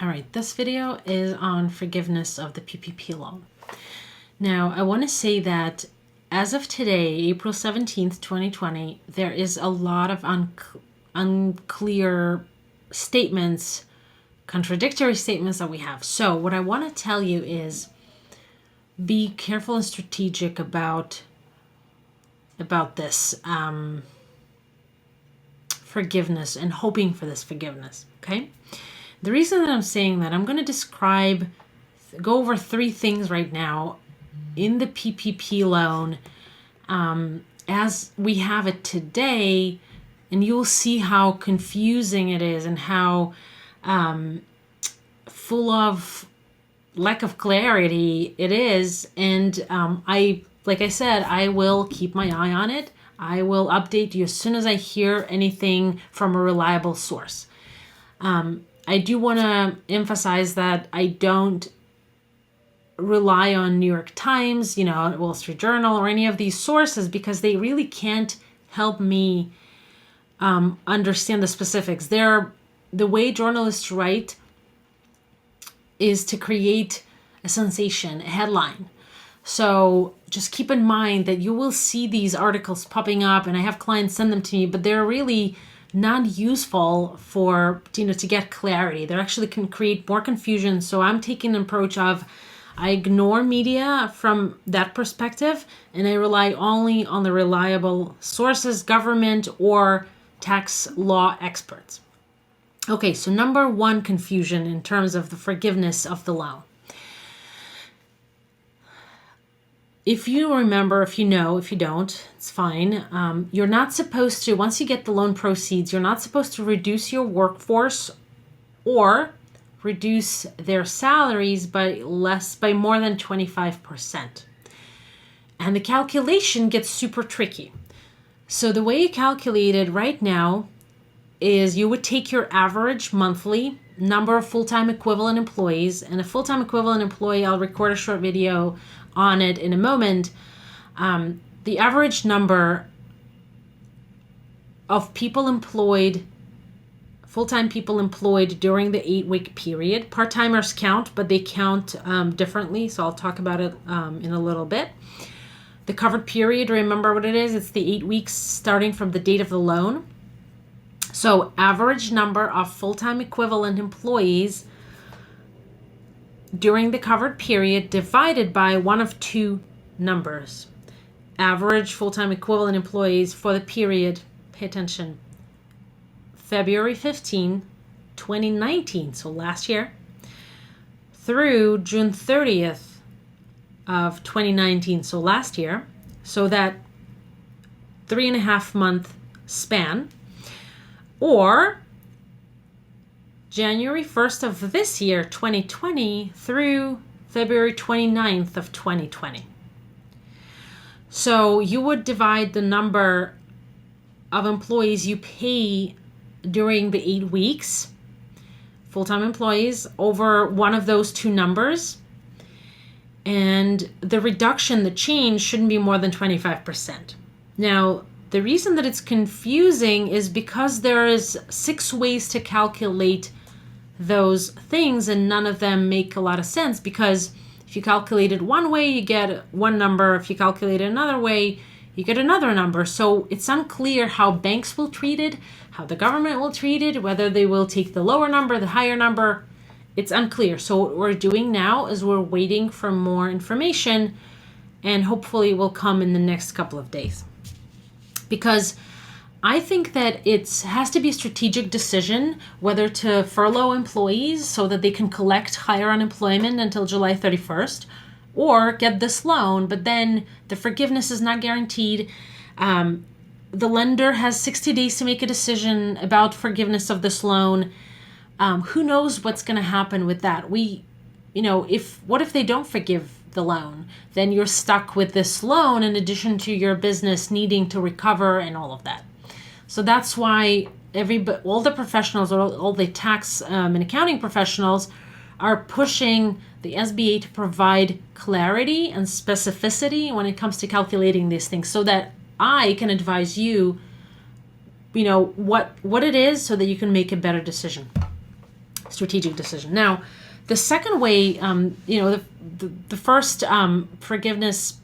All right, this video is on forgiveness of the PPP loan. Now, I want to say that as of today, April 17th, 2020, there is a lot of unclear statements, contradictory statements that we have. So what I want to tell you is be careful and strategic about this forgiveness and hoping for this forgiveness, okay? The reason that I'm saying that, I'm going to go over three things right now in the PPP loan as we have it today, and you'll see how confusing it is and how full of lack of clarity it is. And like I said, I will keep my eye on it. I will update you as soon as I hear anything from a reliable source. I do want to emphasize that I don't rely on New York Times, Wall Street Journal, or any of these sources, because they really can't help me understand the specifics. The way journalists write is to create a sensation, a headline. So just keep in mind that you will see these articles popping up, and I have clients send them to me, but they're really not useful for, to get clarity. They actually can create more confusion. So I'm taking an approach of, I ignore media from that perspective, and I rely only on the reliable sources, government or tax law experts. Okay, so number one confusion in terms of the forgiveness of the loan. If you remember, if you know, if you don't, it's fine. You're not supposed to, once you get the loan proceeds, you're not supposed to reduce your workforce or reduce their salaries by more than 25%. And the calculation gets super tricky. So the way you calculate it right now is you would take your average monthly number of full-time equivalent employees, and a full-time equivalent employee, I'll record a short video on it in a moment. The average number of people employed, full-time people employed during the 8-week period. Part-timers count, but they count differently, so I'll talk about it in a little bit. The covered period, remember what it is? It's the 8 weeks starting from the date of the loan. So average number of full-time equivalent employees during the covered period divided by one of two numbers. Average full-time equivalent employees for the period, pay attention, February 15, 2019, so last year, through June 30th of 2019, so last year, so that 3.5 month span, or January 1st of this year, 2020, through February 29th of 2020. So you would divide the number of employees you pay during the 8 weeks, full-time employees, over one of those two numbers. And the reduction, the change, shouldn't be more than 25%. Now, the reason that it's confusing is because there is 6 ways to calculate those things, and none of them make a lot of sense, because if you calculate it one way, you get one number. If you calculate it another way, you get another number. So it's unclear how banks will treat it, how the government will treat it, whether they will take the lower number, the higher number. It's unclear. So what we're doing now is we're waiting for more information, and hopefully it will come in the next couple of days. Because I think that it has to be a strategic decision whether to furlough employees so that they can collect higher unemployment until July 31st, or get this loan, but then the forgiveness is not guaranteed. The lender has 60 days to make a decision about forgiveness of this loan. Who knows what's going to happen with that? What if they don't forgive the loan? Then you're stuck with this loan in addition to your business needing to recover and all of that. So that's why all the professionals, all the tax and accounting professionals, are pushing the SBA to provide clarity and specificity when it comes to calculating these things, so that I can advise you, what it is, so that you can make a better decision. strategic decision. Now, the second way, the first forgiveness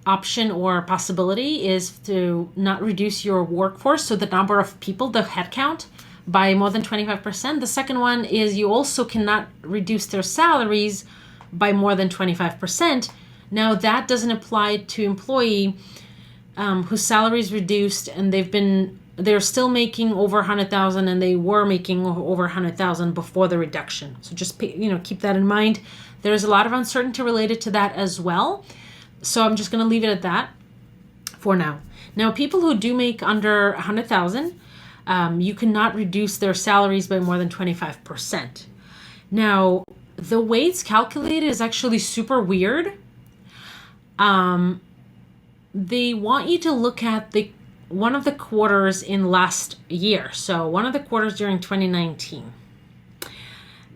option or possibility is to not reduce your workforce, so the number of people, the headcount, by more than 25%. The second one is you also cannot reduce their salaries by more than 25%. Now, that doesn't apply to employee whose salary is reduced and they're still making over 100,000 and they were making over 100,000 before the reduction. So just keep that in mind. There's a lot of uncertainty related to that as well. So I'm just going to leave it at that for now. Now, people who do make under 100,000, you cannot reduce their salaries by more than 25%. Now, the way it's calculated is actually super weird. They want you to look at one of the quarters in last year. So one of the quarters during 2019.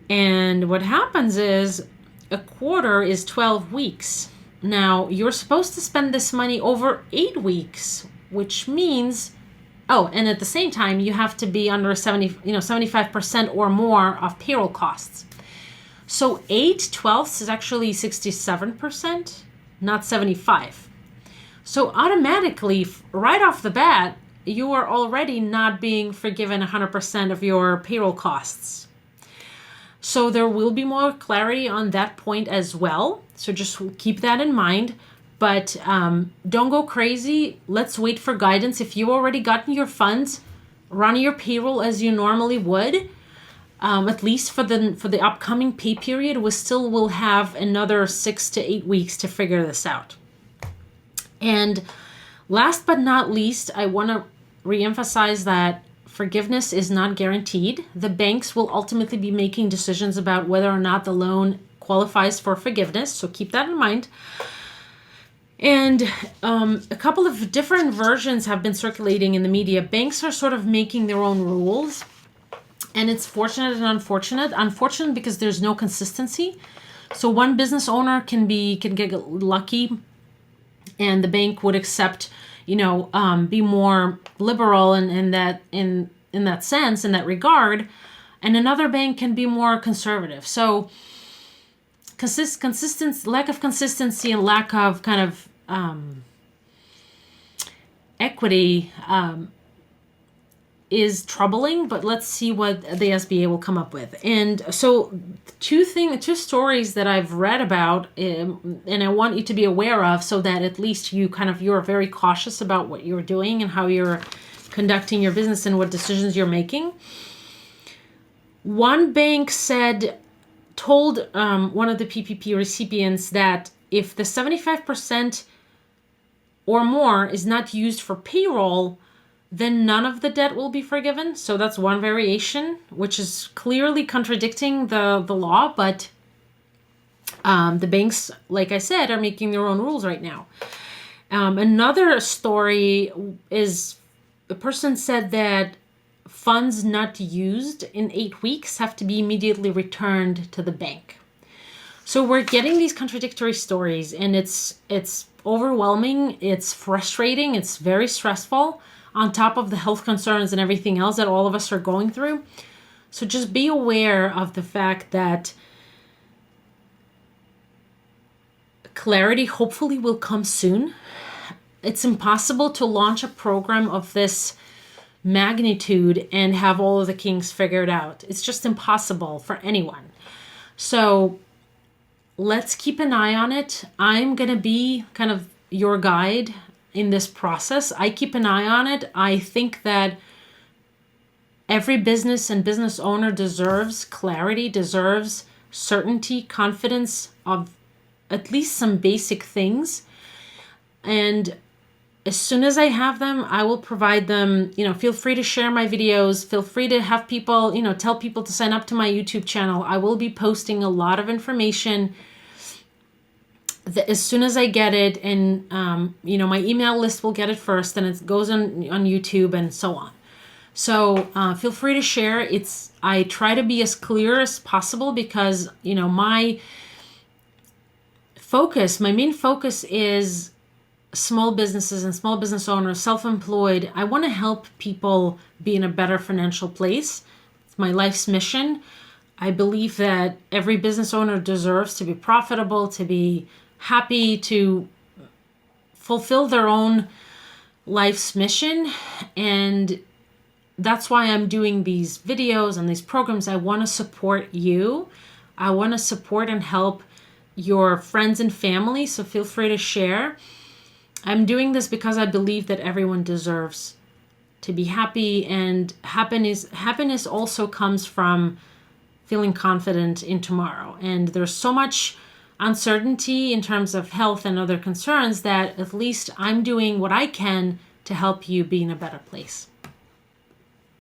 And what happens is a quarter is 12 weeks. Now, you're supposed to spend this money over 8 weeks, which means, and at the same time, you have to be under 75% or more of payroll costs. So 8/12 is actually 67%, not 75. So automatically, right off the bat, you are already not being forgiven 100% of your payroll costs. So there will be more clarity on that point as well. So just keep that in mind. But don't go crazy. Let's wait for guidance. If you already gotten your funds, run your payroll as you normally would. At least for the upcoming pay period, we still will have another 6 to 8 weeks to figure this out. And last but not least, I want to reemphasize that forgiveness is not guaranteed. The banks will ultimately be making decisions about whether or not the loan qualifies for forgiveness. So keep that in mind. And a couple of different versions have been circulating in the media. Banks are sort of making their own rules. And it's fortunate and unfortunate. Unfortunate because there's no consistency. So one business owner can get lucky and the bank would accept, be more liberal in that sense, in that regard. And another bank can be more conservative. So lack of consistency and lack of kind of equity is troubling, but let's see what the SBA will come up with. And so two stories that I've read about, and I want you to be aware of so that at least you're very cautious about what you're doing and how you're conducting your business and what decisions you're making. One bank told one of the PPP recipients that if the 75% or more is not used for payroll, then none of the debt will be forgiven. So that's one variation, which is clearly contradicting the law. But the banks, like I said, are making their own rules right now. Another story is a person said that funds not used in 8 weeks have to be immediately returned to the bank. So we're getting these contradictory stories, and it's overwhelming. It's frustrating. It's very stressful, on top of the health concerns and everything else that all of us are going through. So just be aware of the fact that clarity hopefully will come soon. It's impossible to launch a program of this magnitude and have all of the kinks figured out. It's just impossible for anyone. So let's keep an eye on it. I'm going to be kind of your guide in this process. I keep an eye on it. I think that every business and business owner deserves clarity, deserves certainty, confidence of at least some basic things. And as soon as I have them, I will provide them. Feel free to share my videos. Feel free to have people, tell people to sign up to my YouTube channel. I will be posting a lot of information as soon as I get it, and my email list will get it first, and it goes on YouTube and so on. So feel free to share. I try to be as clear as possible because my main focus is small businesses and small business owners, self-employed. I want to help people be in a better financial place. my life's mission. I believe that every business owner deserves to be profitable, to be happy, to fulfill their own life's mission. And that's why I'm doing these videos and these programs. I want to support you. I want to support and help your friends and family. So feel free to share. I'm doing this because I believe that everyone deserves to be happy, and happiness also comes from feeling confident in tomorrow. And there's so much uncertainty in terms of health and other concerns that at least I'm doing what I can to help you be in a better place.